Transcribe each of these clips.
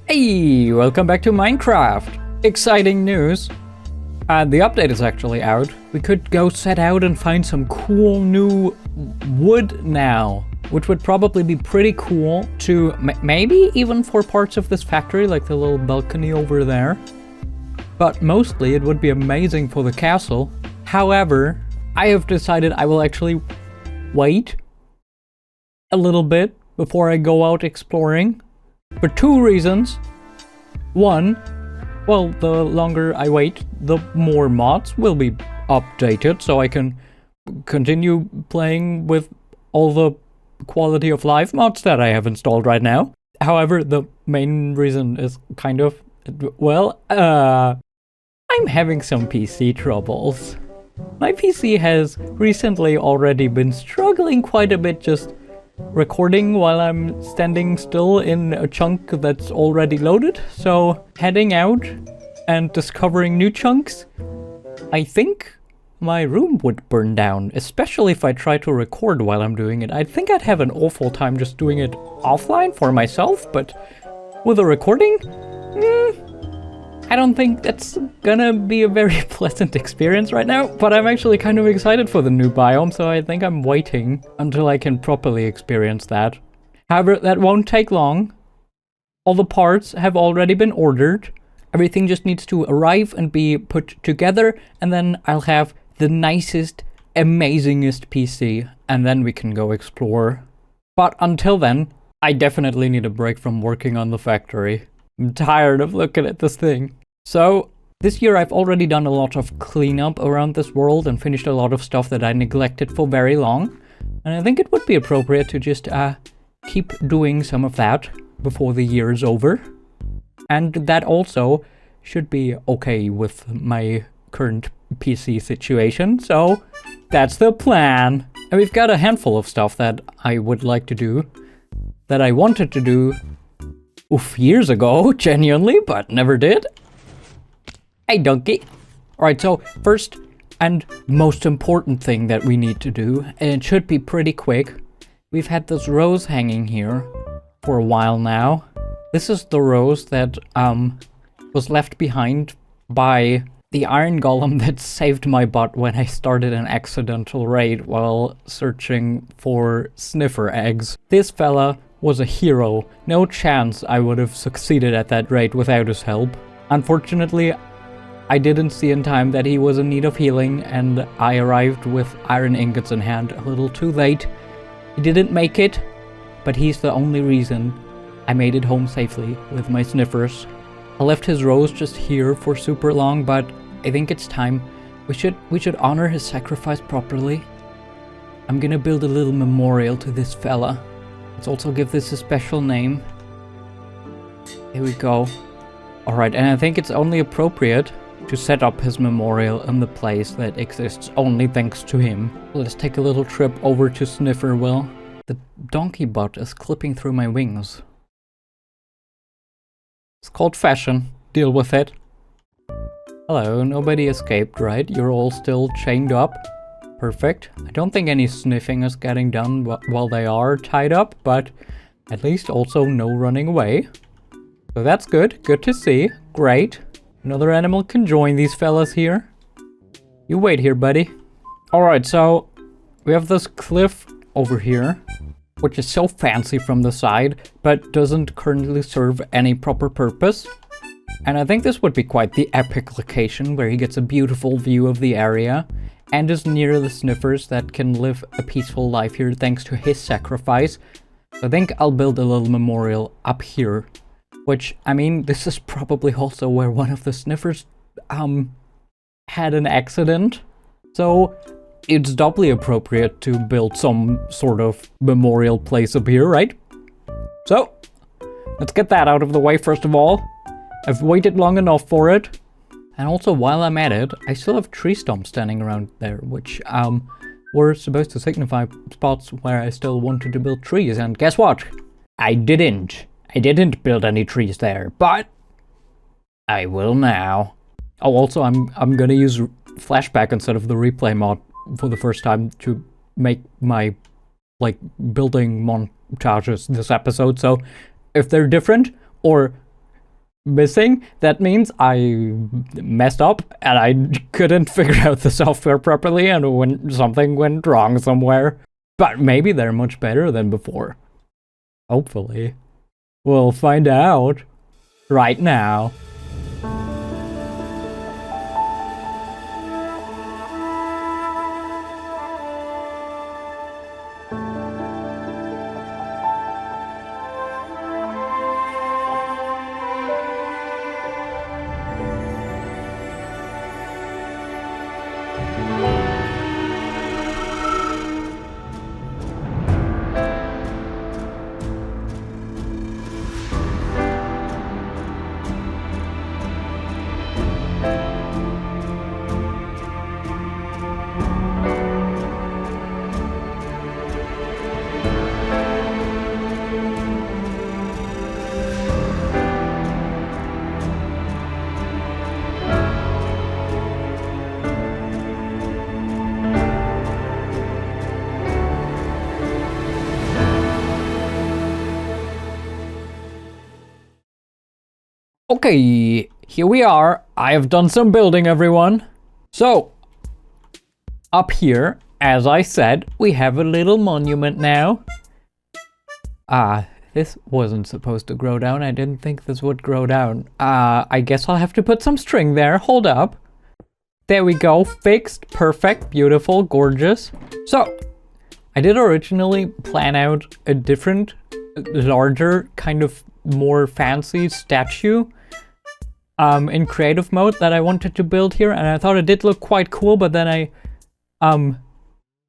Hey, welcome back to Minecraft! Exciting news! The update is actually out. We could go set out and find some cool new wood now, which would probably be pretty cool to maybe even for parts of this factory, like the little balcony over there. But mostly it would be amazing for the castle. However, I have decided I will actually wait a little bit before I go out exploring. For two reasons. One, well, the longer I wait, the more mods will be updated, so I can continue playing with all the quality of life mods that I have installed right now. However, the main reason is kind of, well, I'm having some PC troubles. My PC has recently already been struggling quite a bit just recording while I'm standing still in a chunk that's already loaded, so heading out and discovering new chunks, I think my room would burn down, especially if I try to record while I'm doing it. I think I'd have an awful time just doing it offline for myself, but with a recording, I don't think that's gonna be a very pleasant experience right now, but I'm actually kind of excited for the new biome, so I think I'm waiting until I can properly experience that. However, that won't take long. All the parts have already been ordered. Everything just needs to arrive and be put together, and then I'll have the nicest, amazingest PC, and then we can go explore. But until then, I definitely need a break from working on the factory. I'm tired of looking at this thing. So, this year I've already done a lot of cleanup around this world and finished a lot of stuff that I neglected for very long. And I think it would be appropriate to just keep doing some of that before the year is over. And that also should be okay with my current PC situation. So, that's the plan. And we've got a handful of stuff that I would like to do, that I wanted to do years ago, genuinely, but never did. Hey, donkey. Alright, so first and most important thing that we need to do, and it should be pretty quick. We've had this rose hanging here for a while now. This is the rose that was left behind by the iron golem that saved my butt when I started an accidental raid while searching for sniffer eggs. This fella was a hero. No chance I would have succeeded at that raid without his help. Unfortunately, I didn't see in time that he was in need of healing, and I arrived with iron ingots in hand a little too late. He didn't make it, but he's the only reason I made it home safely with my sniffers. I left his rose just here for super long, but I think it's time. We should honor his sacrifice properly. I'm gonna build a little memorial to this fella. Let's also give this a special name. Here we go. Alright, and I think it's only appropriate to set up his memorial in the place that exists only thanks to him. Let's take a little trip over to Snifferville. The donkey butt is clipping through my wings. It's called fashion. Deal with it. Hello, nobody escaped, right? You're all still chained up. Perfect. I don't think any sniffing is getting done while they are tied up, but at least also no running away. So that's good. Good to see. Great. Another animal can join these fellas here. You wait here, buddy. Alright, so we have this cliff over here, which is so fancy from the side, but doesn't currently serve any proper purpose. And I think this would be quite the epic location where he gets a beautiful view of the area and is near the sniffers that can live a peaceful life here thanks to his sacrifice. So I think I'll build a little memorial up here. Which, I mean, this is probably also where one of the sniffers had an accident. So it's doubly appropriate to build some sort of memorial place up here, right? So, let's get that out of the way first of all. I've waited long enough for it. And also, while I'm at it, I still have tree stumps standing around there, which were supposed to signify spots where I still wanted to build trees. And guess what? I didn't build any trees there, but I will now. Oh, also, I'm gonna use flashback instead of the replay mod for the first time to make my, building montages this episode. So if they're different, or missing, that means I messed up and I couldn't figure out the software properly and when something went wrong somewhere. But maybe they're much better than before. Hopefully. We'll find out right now. Okay, here we are. I have done some building, everyone. So, up here, as I said, we have a little monument now. This wasn't supposed to grow down. I didn't think this would grow down. I guess I'll have to put some string there. Hold up. There we go. Fixed. Perfect. Beautiful. Gorgeous. So, I did originally plan out a different, larger, kind of more fancy statue in creative mode that I wanted to build here, and I thought it did look quite cool, but then I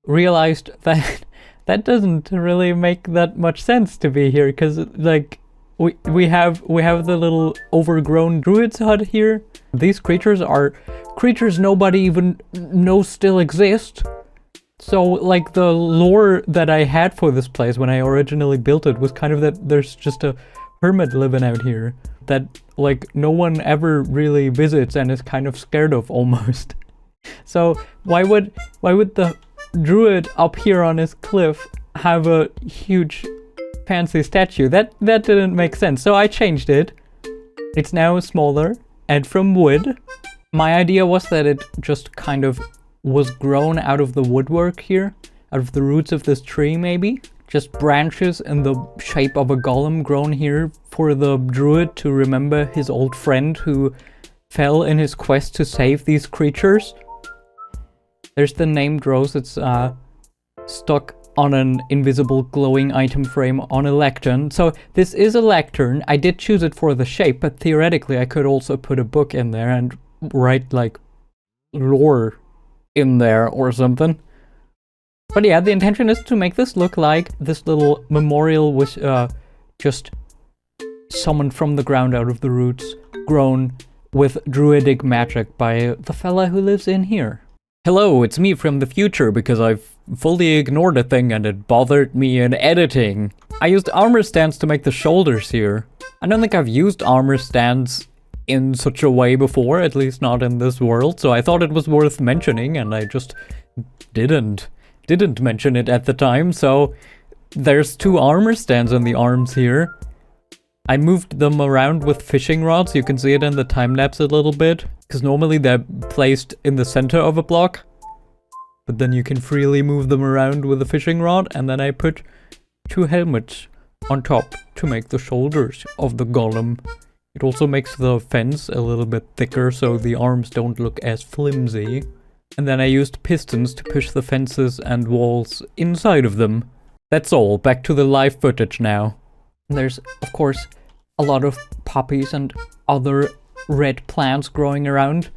realized that that doesn't really make that much sense to be here, because like we have the little overgrown druid's hut here. These creatures are creatures nobody even knows still exist. So like the lore that I had for this place when I originally built it was kind of that there's just a hermit living out here that like no one ever really visits and is kind of scared of almost. So why would the druid up here on his cliff have a huge fancy statue? That didn't make sense. So I changed it. It's now smaller and from wood. My idea was that it just kind of was grown out of the woodwork here, out of the roots of this tree maybe. Just branches in the shape of a golem grown here for the druid to remember his old friend who fell in his quest to save these creatures. There's the named rose. It's stuck on an invisible glowing item frame on a lectern. So this is a lectern. I did choose it for the shape, but theoretically I could also put a book in there and write like lore in there or something. But yeah, the intention is to make this look like this little memorial was just summoned from the ground out of the roots, grown with druidic magic by the fella who lives in here. Hello, it's me from the future because I've fully ignored a thing and it bothered me in editing. I used armor stands to make the shoulders here. I don't think I've used armor stands in such a way before, at least not in this world, so I thought it was worth mentioning and I just didn't mention it at the time. So there's 2 armor stands on the arms here. I moved them around with fishing rods. You can see it in the time-lapse a little bit, because normally they're placed in the center of a block, but then you can freely move them around with a fishing rod. And then I put 2 helmets on top to make the shoulders of the golem. It also makes the fence a little bit thicker so the arms don't look as flimsy. And then I used pistons to push the fences and walls inside of them. That's all. Back to the live footage now. There's, of course, a lot of poppies and other red plants growing around.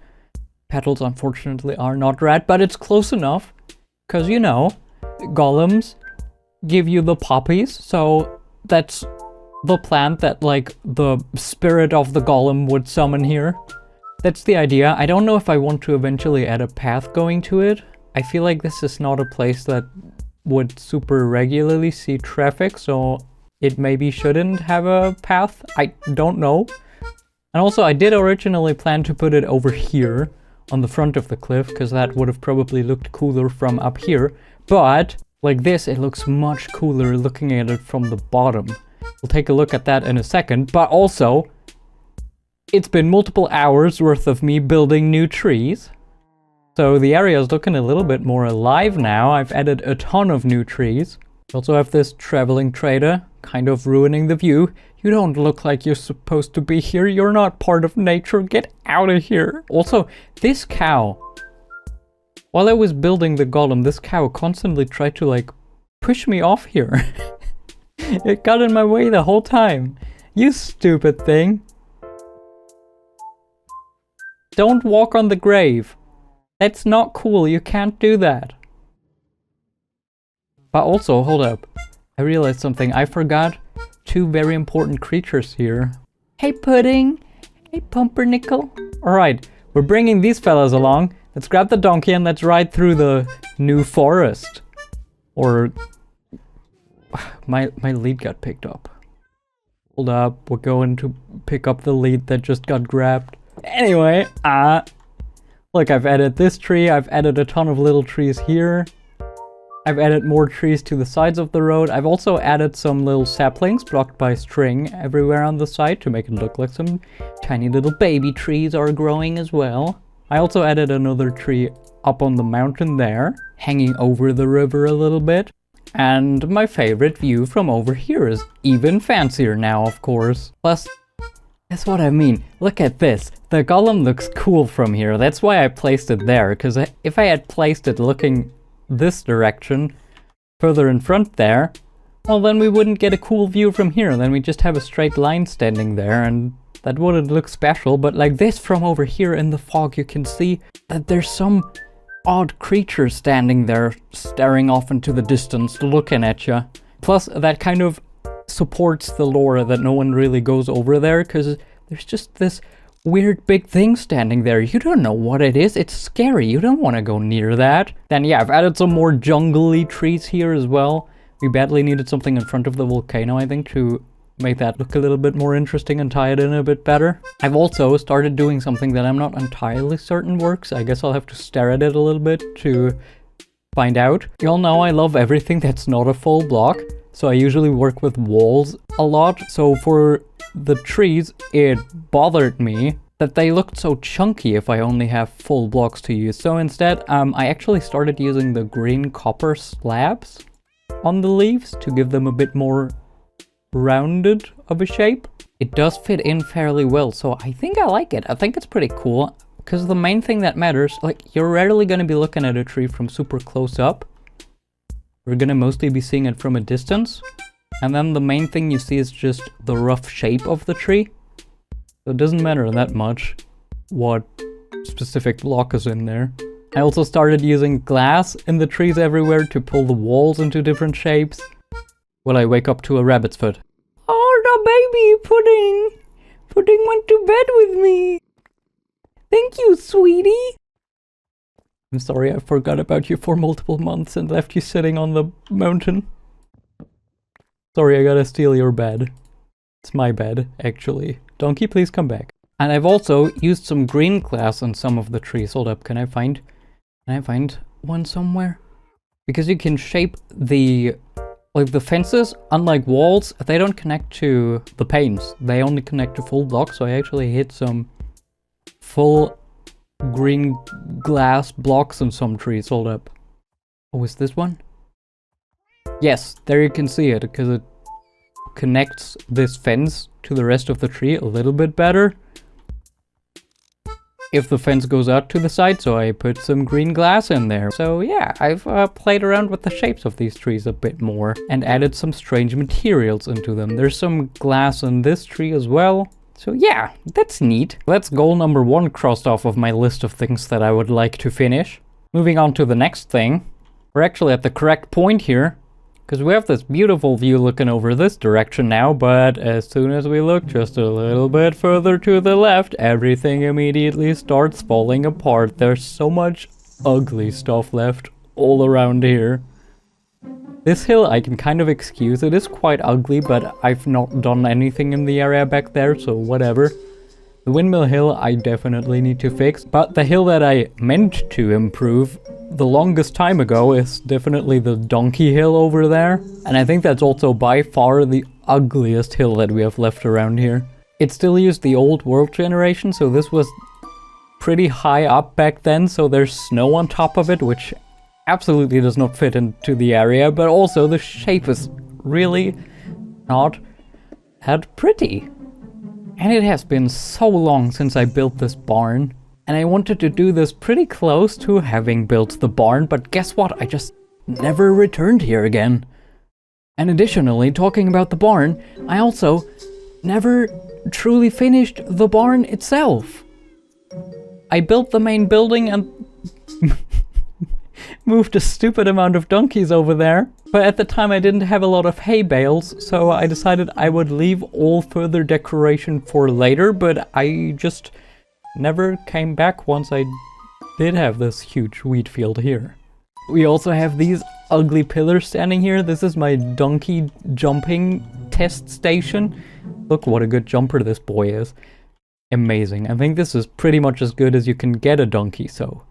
Petals, unfortunately, are not red, but it's close enough. Because, you know, golems give you the poppies, so that's the plant that, like, the spirit of the golem would summon here. That's the idea. I don't know if I want to eventually add a path going to it. I feel like this is not a place that would super regularly see traffic, so it maybe shouldn't have a path. I don't know. And also, I did originally plan to put it over here on the front of the cliff, because that would have probably looked cooler from up here. But like this, it looks much cooler looking at it from the bottom. We'll take a look at that in a second. But also, It's been multiple hours worth of me building new trees. So the area is looking a little bit more alive now. I've added a ton of new trees. I also have this traveling trader, kind of ruining the view. You don't look like you're supposed to be here. You're not part of nature. Get out of here. Also, this cow. While I was building the golem, this cow constantly tried to, like, push me off here. It got in my way the whole time. You stupid thing. Don't walk on the grave. That's not cool. You can't do that. But also, hold up. I realized something. I forgot two very important creatures here. Hey, Pudding. Hey, Pumpernickel. Alright, we're bringing these fellas along. Let's grab the donkey and let's ride through the new forest. Or... My lead got picked up. Hold up, we're going to pick up the lead that just got grabbed. Anyway, look, I've added this tree. I've added a ton of little trees here. I've added more trees to the sides of the road. I've also added some little saplings blocked by string everywhere on the side to make it look like some tiny little baby trees are growing as well. I also added another tree up on the mountain there, hanging over the river a little bit. And my favorite view from over here is even fancier now, of course. Plus, that's what I mean. Look at this. The golem looks cool from here. That's why I placed it there, because if I had placed it looking this direction, further in front there, well, then we wouldn't get a cool view from here. Then we just have a straight line standing there, and that wouldn't look special. But like this from over here in the fog, you can see that there's some odd creature standing there, staring off into the distance, looking at you. Plus, that kind of supports the lore that no one really goes over there, because there's just this weird big thing standing there. You don't know what it is. It's scary. You don't want to go near that. Then yeah, I've added some more jungly trees here as well. We badly needed something in front of the volcano, I think, to make that look a little bit more interesting and tie it in a bit better. I've also started doing something that I'm not entirely certain works. I guess I'll have to stare at it a little bit to find out. You all know I love everything that's not a full block, so I usually work with walls a lot. So for the trees, it bothered me that they looked so chunky if I only have full blocks to use. So instead, I actually started using the green copper slabs on the leaves to give them a bit more rounded of a shape. It does fit in fairly well, so I think I like it. I think it's pretty cool, because the main thing that matters, like, you're rarely going to be looking at a tree from super close up. We're going to mostly be seeing it from a distance, and then the main thing you see is just the rough shape of the tree. So it doesn't matter that much what specific block is in there. I also started using glass in the trees everywhere to pull the walls into different shapes. Will I wake up to a rabbit's foot? Oh, the baby Pudding! Pudding went to bed with me! Thank you, sweetie! I'm sorry I forgot about you for multiple months and left you sitting on the mountain. Sorry, I gotta steal your bed. It's my bed, actually. Donkey, please come back. And I've also used some green glass on some of the trees. Hold up, can I find one somewhere? Because you can shape the... Like the fences, unlike walls, they don't connect to the panes. They only connect to full blocks, so I actually hit some full green glass blocks on some trees. Hold up. Oh, is this one? Yes, there you can see it, because it connects this fence to the rest of the tree a little bit better. If the fence goes out to the side, so I put some green glass in there. So yeah, I've played around with the shapes of these trees a bit more and added some strange materials into them. There's some glass in this tree as well. So yeah, that's neat. That's goal number 1 crossed off of my list of things that I would like to finish. Moving on to the next thing. We're actually at the correct point here, because we have this beautiful view looking over this direction now, but as soon as we look just a little bit further to the left, everything immediately starts falling apart. There's so much ugly stuff left all around here. This hill I can kind of excuse. It is quite ugly, but I've not done anything in the area back there, so whatever. The windmill hill I definitely need to fix, but the hill that I meant to improve the longest time ago is definitely the donkey hill over there. And I think that's also by far the ugliest hill that we have left around here. It still used the old world generation, so this was pretty high up back then, so there's snow on top of it, which absolutely does not fit into the area, but also the shape is really not that pretty. And it has been so long since I built this barn, and I wanted to do this pretty close to having built the barn, but guess what? I just never returned here again. And additionally, talking about the barn, I also never truly finished the barn itself. I built the main building and moved a stupid amount of donkeys over there, but at the time I didn't have a lot of hay bales, so I decided I would leave all further decoration for later, but I just never came back once I did have this huge wheat field here. We also have these ugly pillars standing here. This is my donkey jumping test station. Look what a good jumper this boy is. Amazing. I think this is pretty much as good as you can get a donkey, so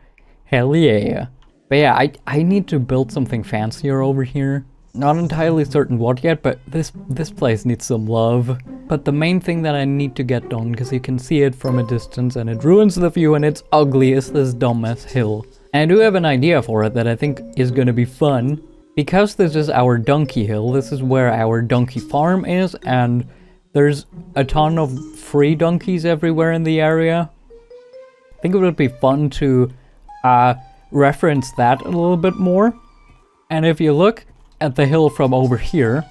hell yeah. But yeah, I need to build something fancier over here. Not entirely certain what yet, but this place needs some love. But the main thing that I need to get done, because you can see it from a distance and it ruins the view and it's ugly, is this dumbass hill. And I do have an idea for it that I think is gonna be fun. Because this is our donkey hill, this is where our donkey farm is, and there's a ton of free donkeys everywhere in the area. I think it would be fun to reference that a little bit more. And if you look at the hill from over here,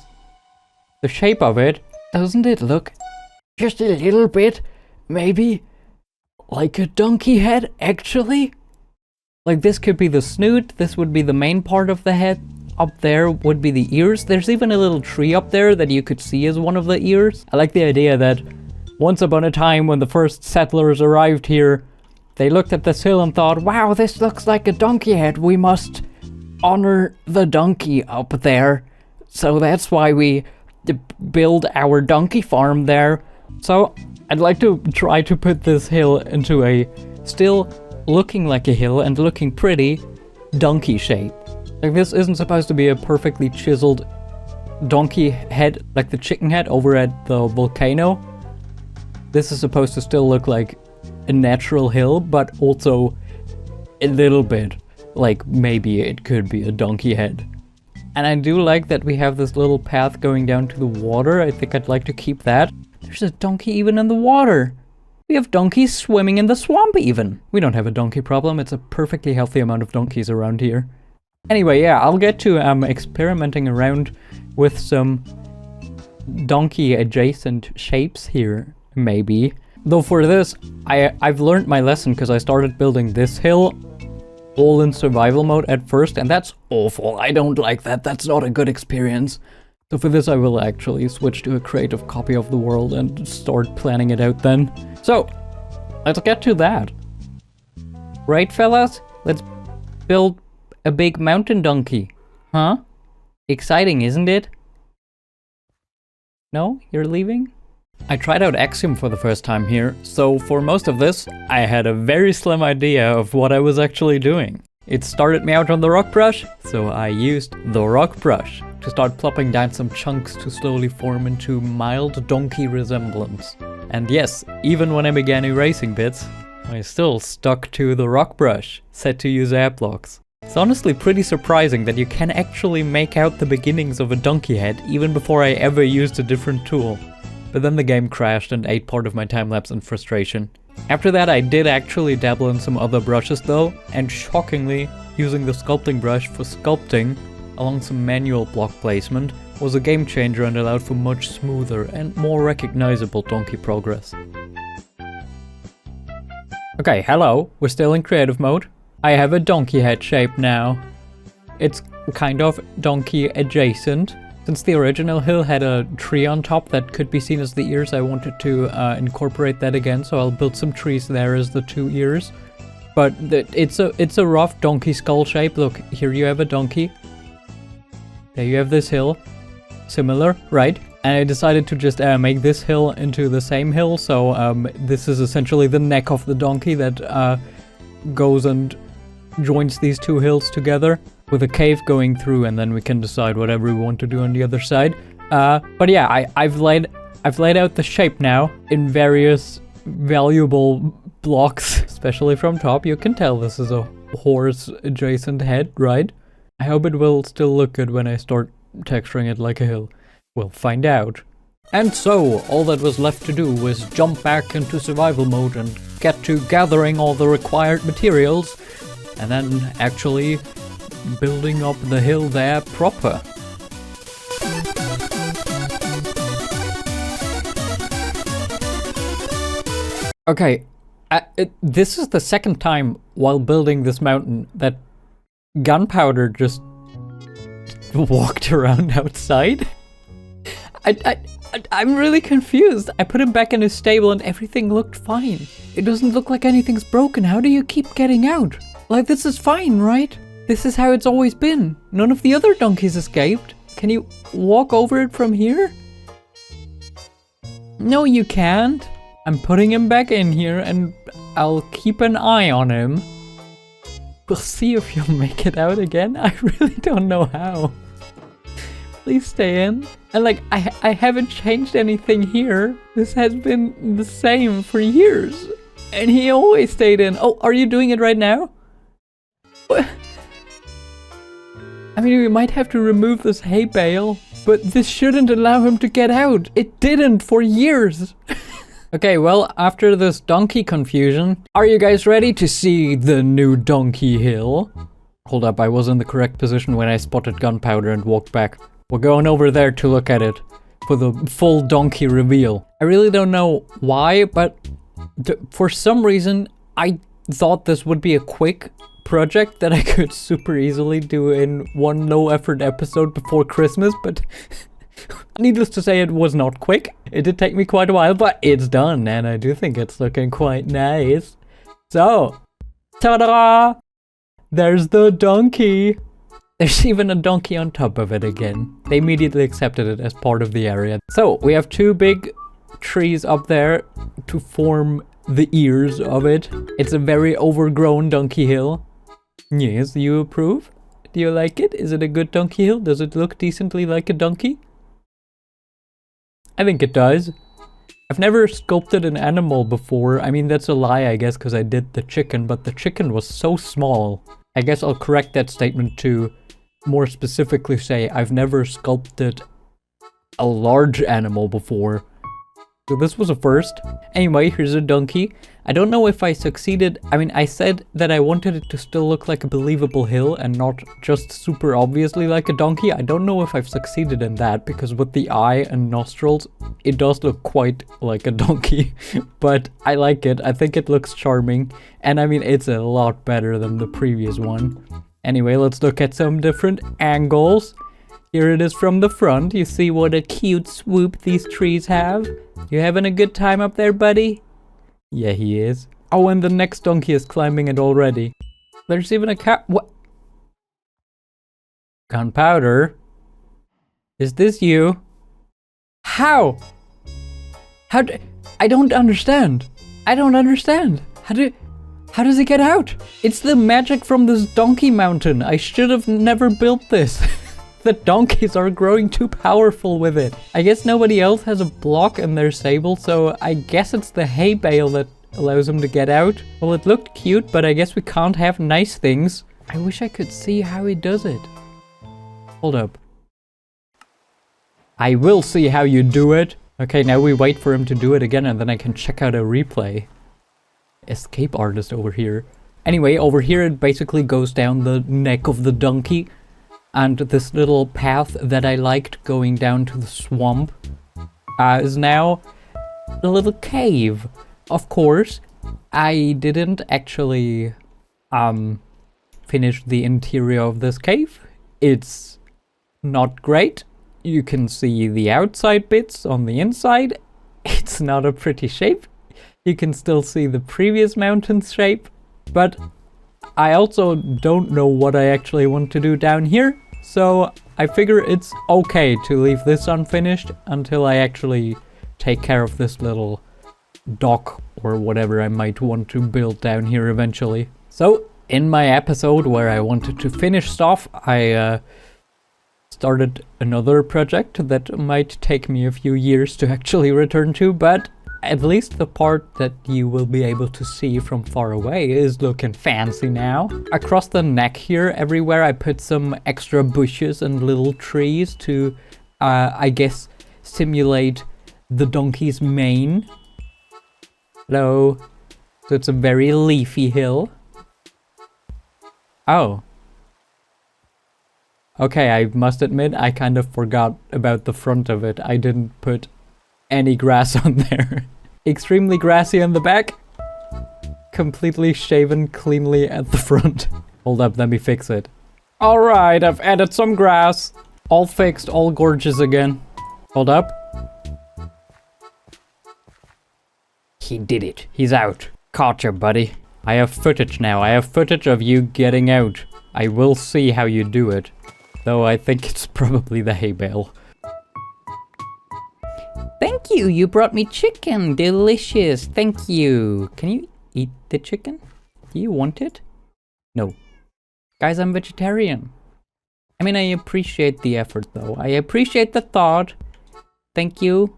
the shape of it, doesn't it look just a little bit, maybe, like a donkey head, actually? Like this could be the snoot, this would be the main part of the head, up there would be the ears. There's even a little tree up there that you could see as one of the ears. I like the idea that once upon a time when the first settlers arrived here, they looked at this hill and thought, wow, this looks like a donkey head, we must honor the donkey up there. So that's why we build our donkey farm there. So I'd like to try to put this hill into a still looking like a hill and looking pretty donkey shape. Like this isn't supposed to be a perfectly chiseled donkey head like the chicken head over at the volcano. This is supposed to still look like a natural hill, but also a little bit like maybe it could be a donkey head. And I do like that we have this little path going down to the water. I think I'd like to keep that. There's a donkey even in the water. We have donkeys swimming in the swamp even. We don't have a donkey problem. It's a perfectly healthy amount of donkeys around here. Anyway, yeah, I'll get to experimenting around with some donkey adjacent shapes here, maybe. Though for this, I've learned my lesson because I started building this hill all in survival mode at first, and that's awful. I don't like that. That's not a good experience. So for this, I will actually switch to a creative copy of the world and start planning it out then. So, let's get to that. Right, fellas? Let's build a big mountain donkey. Huh? Exciting, isn't it? No? You're leaving? I tried out Axiom for the first time here, so for most of this, I had a very slim idea of what I was actually doing. It started me out on the rock brush, so I used the rock brush to start plopping down some chunks to slowly form into mild donkey resemblance. And yes, even when I began erasing bits, I still stuck to the rock brush, set to use air blocks. It's honestly pretty surprising that you can actually make out the beginnings of a donkey head even before I ever used a different tool. But then the game crashed and ate part of my time-lapse in frustration. After that I did actually dabble in some other brushes though, and shockingly, using the sculpting brush for sculpting along some manual block placement was a game changer and allowed for much smoother and more recognizable donkey progress. Okay, hello, we're still in creative mode. I have a donkey head shape now. It's kind of donkey adjacent. Since the original hill had a tree on top that could be seen as the ears, I wanted to incorporate that again, so I'll build some trees there as the two ears. But it's a rough donkey skull shape. Look, here you have a donkey. There you have this hill. Similar, right? And I decided to just make this hill into the same hill, so this is essentially the neck of the donkey that goes and joins these two hills together, with a cave going through, and then we can decide whatever we want to do on the other side. But yeah, I've laid I've laid out the shape now in various valuable blocks, especially from top. You can tell this is a horse adjacent head, right? I hope it will still look good when I start texturing it like a hill. We'll find out. And so, all that was left to do was jump back into survival mode and get to gathering all the required materials, and then actually building up the hill there proper. Okay, this is the second time while building this mountain that gunpowder just walked around outside. I'm really confused. I put him back in his stable and everything looked fine. It doesn't look like anything's broken. How do you keep getting out? Like, this is fine, right? This is how it's always been. None of the other donkeys escaped. Can you walk over it from here? No, you can't. I'm putting him back in here and I'll keep an eye on him. We'll see if you'll make it out again. I really don't know how. Please stay in. And like, I haven't changed anything here. This has been the same for years. And he always stayed in. Oh, are you doing it right now? What? I mean, we might have to remove this hay bale, but this shouldn't allow him to get out. It didn't for years. Okay, well, after this donkey confusion, are you guys ready to see the new donkey hill? Hold up, I was in the correct position when I spotted gunpowder and walked back. We're going over there to look at it for the full donkey reveal. I really don't know why, but for some reason, I thought this would be a quick project that I could super easily do in one low-effort episode before Christmas, but needless to say, it was not quick. It did take me quite a while, but it's done, and I do think it's looking quite nice. So, ta-da! There's the donkey! There's even a donkey on top of it again. They immediately accepted it as part of the area. So, we have two big trees up there to form the ears of it. It's a very overgrown donkey hill. Yes, you approve? Do you like it? Is it a good donkey hill? Does it look decently like a donkey? I think it does. I've never sculpted an animal before. I mean, that's a lie, I guess, because I did the chicken, but the chicken was so small. I guess I'll correct that statement to more specifically say I've never sculpted a large animal before. So this was a first. Anyway, here's a donkey. I don't know if I succeeded. I mean, I said that I wanted it to still look like a believable hill and not just super obviously like a donkey. I don't know if I've succeeded in that, because with the eye and nostrils, it does look quite like a donkey. But I like it. I think it looks charming. And I mean, it's a lot better than the previous one. Anyway, let's look at some different angles. Here it is from the front. You see what a cute swoop these trees have? You having a good time up there, buddy? Yeah, he is. Oh, and the next donkey is climbing it already. There's even a cow. What? Gunpowder? Is this you? How? I don't understand. I don't understand. How does it get out? It's the magic from this donkey mountain. I should have never built this. The donkeys are growing too powerful with it. I guess nobody else has a block in their stable, so I guess it's the hay bale that allows them to get out. Well, it looked cute, but I guess we can't have nice things. I wish I could see how he does it. Hold up. I will see how you do it. Okay, now we wait for him to do it again, and then I can check out a replay. Escape artist over here. Anyway, over here it basically goes down the neck of the donkey. And this little path that I liked going down to the swamp is now a little cave. Of course, I didn't actually finish the interior of this cave. It's not great. You can see the outside bits on the inside. It's not a pretty shape. You can still see the previous mountain's shape. But I also don't know what I actually want to do down here, so I figure it's okay to leave this unfinished until I actually take care of this little dock or whatever I might want to build down here eventually. So, in my episode where I wanted to finish stuff, I started another project that might take me a few years to actually return to, but at least the part that you will be able to see from far away is looking fancy now. Across the neck here, everywhere I put some extra bushes and little trees to, I guess, simulate the donkey's mane. Hello. So it's a very leafy hill. Oh. Okay, I must admit, I kind of forgot about the front of it. I didn't put any grass on there. Extremely grassy on the back. Completely shaven cleanly at the front. Hold up, let me fix it. Alright, I've added some grass. All fixed, all gorgeous again. Hold up. He did it. He's out. Caught you, buddy. I have footage now. I have footage of you getting out. I will see how you do it. Though I think it's probably the hay bale. Thank you, you brought me chicken. Delicious. Thank you. Can you eat the chicken? Do you want it? No. Guys, I'm vegetarian. I mean, I appreciate the effort though. I appreciate the thought. Thank you.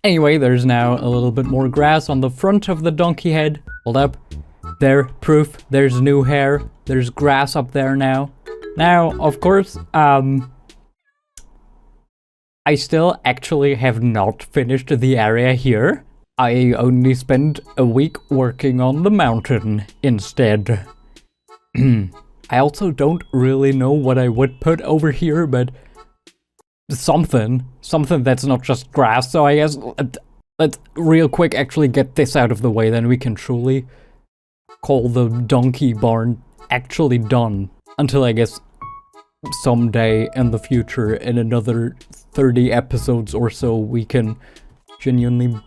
Anyway, there's now a little bit more grass on the front of the donkey head. Hold up. There, proof. There's new hair. There's grass up there now. Now, of course, I still actually have not finished the area here. I only spent a week working on the mountain instead. I also don't really know what I would put over here, but something that's not just grass. So I guess let's real quick actually get this out of the way, then we can truly call the donkey barn actually done. Until I guess someday in the future, in another 30 episodes or so, we can genuinely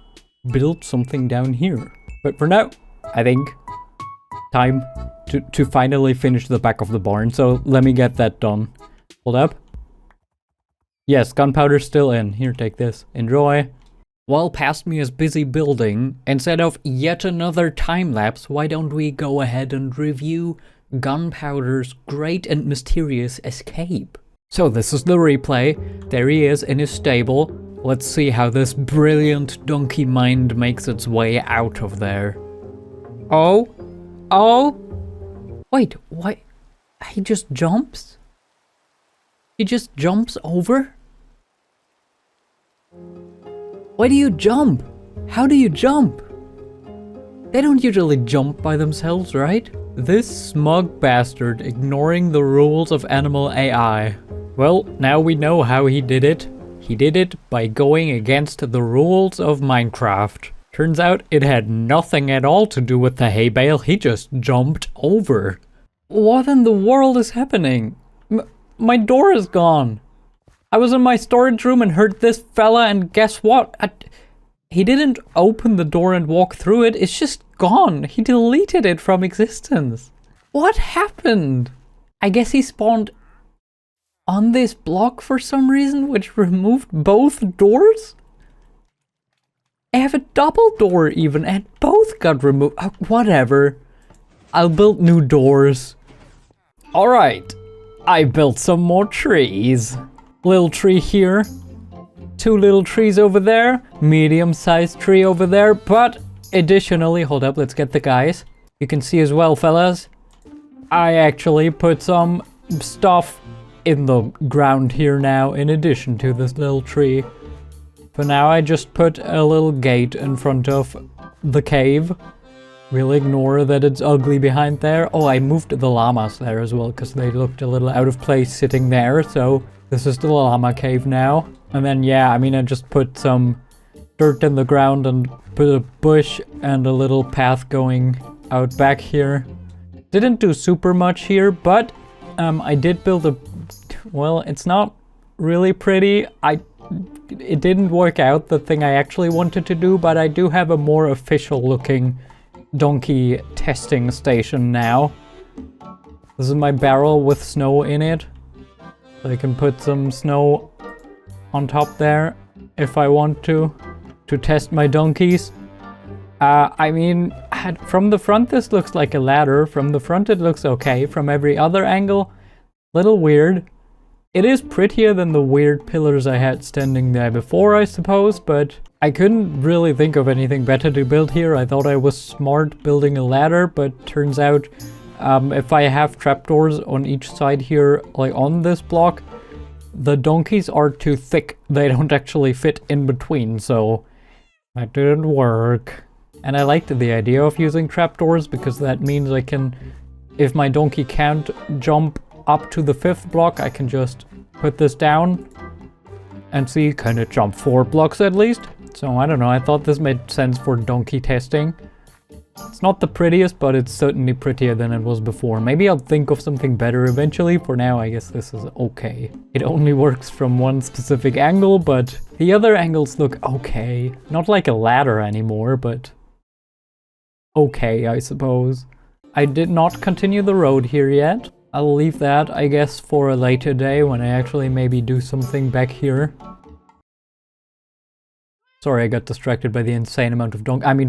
build something down here. But for now, I think time to finally finish the back of the barn. So let me get that done. Hold up. Yes, gunpowder's still in. Here, take this. Enjoy. While past me is busy building, instead of yet another time-lapse, why don't we go ahead and review Gunpowder's great and mysterious escape? So this is the replay. There he is in his stable. Let's see how this brilliant donkey mind makes its way out of there. Oh? Oh? Wait, why? He just jumps? He just jumps over? Why do you jump? How do you jump? They don't usually jump by themselves, right? This smug bastard ignoring the rules of animal AI. Well, now we know how he did it. He did it by going against the rules of Minecraft. Turns out it had nothing at all to do with the hay bale, he just jumped over. What in the world is happening? My door is gone. I was in my storage room and heard this fella, and guess what? He didn't open the door and walk through it, it's just gone. He deleted it from existence. What happened? I guess he spawned on this block for some reason, which removed both doors? I have a double door even, and both got removed. Whatever. I'll build new doors. Alright. I built some more trees. Little tree here. 2 little trees over there. Medium-sized tree over there. But additionally, hold up, let's get the guys. You can see as well, fellas, I actually put some stuff in the ground here now in addition to this little tree. For now, I just put a little gate in front of the cave. We'll ignore that it's ugly behind there. Oh, I moved the llamas there as well because they looked a little out of place sitting there. So this is the llama cave now. And then, yeah, I mean, I just put some dirt in the ground and put a bush and a little path going out back here. Didn't do super much here, but I did build a... Well, it's not really pretty. It didn't work out, the thing I actually wanted to do, but I do have a more official looking donkey testing station now. This is my barrel with snow in it. So I can put some snow on top there if I want to test my donkeys. I mean, from the front this looks like a ladder. From the front it looks okay. From every other angle, little weird. It is prettier than the weird pillars I had standing there before, I suppose, but I couldn't really think of anything better to build here. I thought I was smart building a ladder, but turns out if I have trapdoors on each side here, like on this block, the donkeys are too thick. They don't actually fit in between, so that didn't work. And I liked the idea of using trapdoors because that means I can, if my donkey can't jump up to the 5th block, I can just put this down and see, can it jump 4 blocks at least? So I don't know, I thought this made sense for donkey testing. It's not the prettiest, but it's certainly prettier than it was before. Maybe I'll think of something better eventually. For now, I guess this is okay. It only works from one specific angle, but the other angles look okay. Not like a ladder anymore, but okay, I suppose. I did not continue the road here yet. I'll leave that, I guess, for a later day when I actually maybe do something back here. Sorry, I got distracted by the insane amount of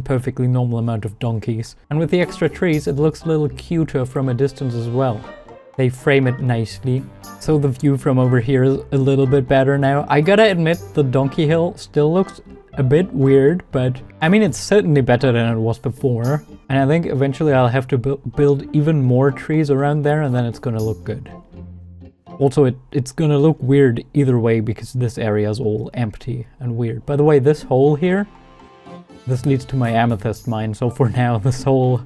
perfectly normal amount of donkeys. And with the extra trees, it looks a little cuter from a distance as well. They frame it nicely. So the view from over here is a little bit better now. I gotta admit, the donkey hill still looks a bit weird, but I mean, it's certainly better than it was before. And I think eventually I'll have to build even more trees around there, and then it's gonna look good. Also, it's gonna look weird either way because this area is all empty and weird. By the way, this hole here, this leads to my amethyst mine, so for now this hole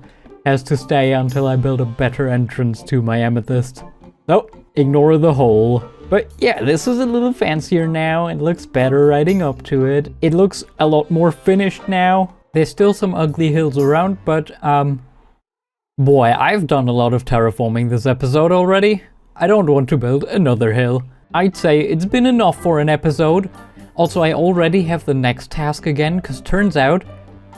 has to stay until I build a better entrance to my amethyst. So, ignore the hole. But yeah, this is a little fancier now. It looks better riding up to it. It looks a lot more finished now. There's still some ugly hills around, but boy, I've done a lot of terraforming this episode already. I don't want to build another hill. I'd say it's been enough for an episode. Also, I already have the next task again, because turns out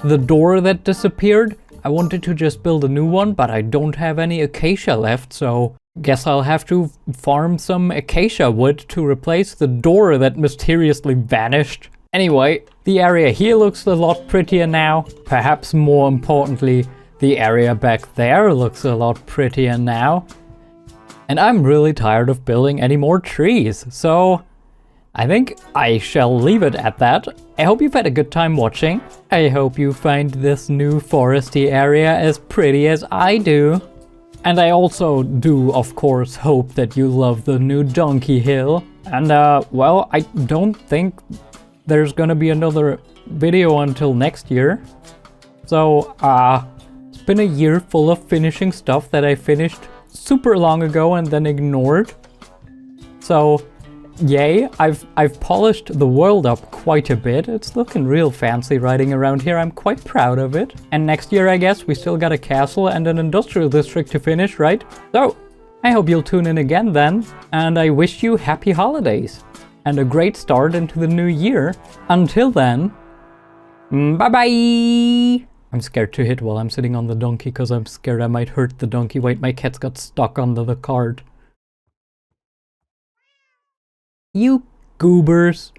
the door that disappeared, I wanted to just build a new one, but I don't have any acacia left, so guess I'll have to farm some acacia wood to replace the door that mysteriously vanished. Anyway, the area here looks a lot prettier now. Perhaps more importantly, the area back there looks a lot prettier now. And I'm really tired of building any more trees, so I think I shall leave it at that. I hope you've had a good time watching. I hope you find this new foresty area as pretty as I do. And I also do, of course, hope that you love the new donkey hill. And well, I don't think there's gonna be another video until next year. So it's been a year full of finishing stuff that I finished super long ago and then ignored. So yay, I've polished the world up quite a bit. It's looking real fancy riding around here. I'm quite proud of it. And next year, I guess, we still got a castle and an industrial district to finish, right? So I hope you'll tune in again then, and I wish you happy holidays and a great start into the new year. Until then, bye-bye! I'm scared to hit while I'm sitting on the donkey because I'm scared I might hurt the donkey. Wait, my cat's got stuck under the cart. You goobers.